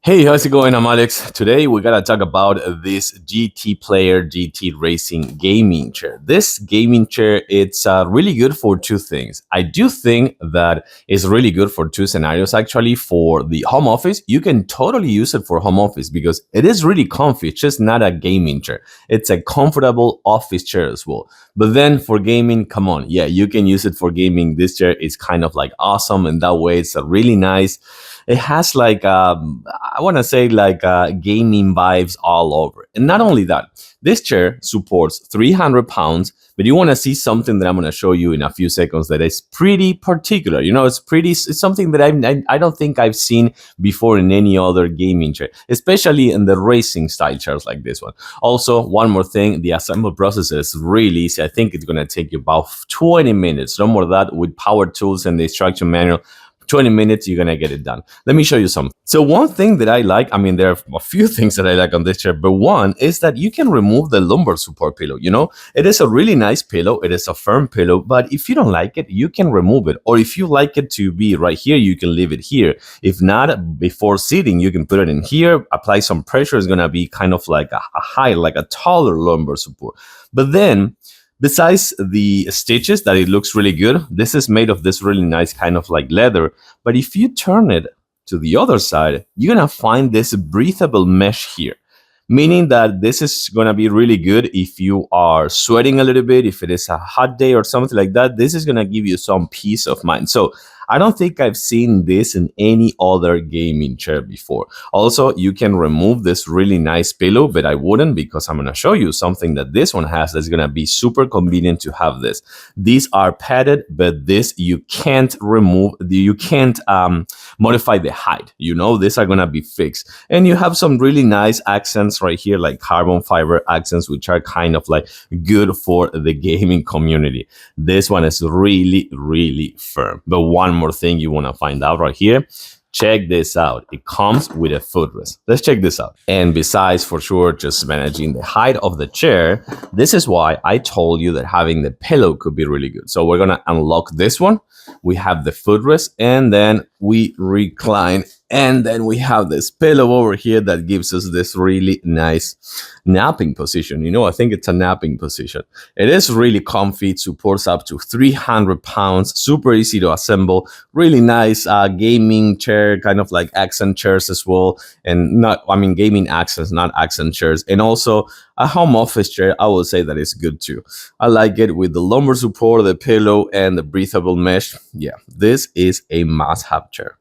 Hey, how's it going? I'm Alex. Today we're gonna talk about this GTPLAYER GT Racing Gaming Chair. This gaming chair, it's really good for two things. I do think that it's really good for two scenarios. Actually, for the home office, you can totally use it for home office because it is really comfy. It's just not a gaming chair. It's a comfortable office chair as well. But then for gaming, come on, yeah, you can use it for gaming. This chair is kind of like awesome, and that way it's a really nice. It has like I want to say like gaming vibes all over. And not only that, this chair supports 300 pounds, but you want to see something that I'm going to show you in a few seconds that is pretty particular. You know, it's something that I don't think I've seen before in any other gaming chair, especially in the racing style chairs like this one. Also, one more thing, the assembly process is really easy. I think it's going to take you about 20 minutes, no more than that, with power tools and the instruction manual. 20 minutes, you're gonna get it done. Let me show you some. So one thing that I like, I mean, there are a few things that I like on this chair, but one is that you can remove the lumbar support pillow. You know, it is a really nice pillow. It is a firm pillow, but if you don't like it, you can remove it. Or if you like it to be right here, you can leave it here. If not, before sitting, you can put it in here, apply some pressure. It's gonna be kind of like a high, like a taller lumbar support. But then, besides the stitches that it looks really good, this is made of this really nice kind of like leather. But if you turn it to the other side, you're gonna find this breathable mesh here, meaning that this is gonna be really good if you are sweating a little bit, if it is a hot day or something like that. This is gonna give you some peace of mind. So I don't think I've seen this in any other gaming chair before. Also, you can remove this really nice pillow, but I wouldn't, because I'm going to show you something that this one has that's going to be super convenient to have this. These are padded, but this you can't remove. You can't modify the height. You know, these are going to be fixed. And you have some really nice accents right here, like carbon fiber accents, which are kind of like good for the gaming community. This one is really, really firm. But one more thing you want to find out right here, check this out. It comes with a footrest. Let's check this out. And besides, for sure, just managing the height of the chair, this is why I told you that having the pillow could be really good. So we're going to unlock this one. We have the footrest, and then we recline, and then we have this pillow over here that gives us this really nice napping position. You know, I think it's a napping position. It is really comfy. It supports up to 300 pounds, super easy to assemble, really nice gaming chair, kind of like accent chairs as well. And gaming accents, not accent chairs. And also a home office chair, I would say that it's good too. I like it with the lumbar support, the pillow, and the breathable mesh. Yeah, this is a must-have chair.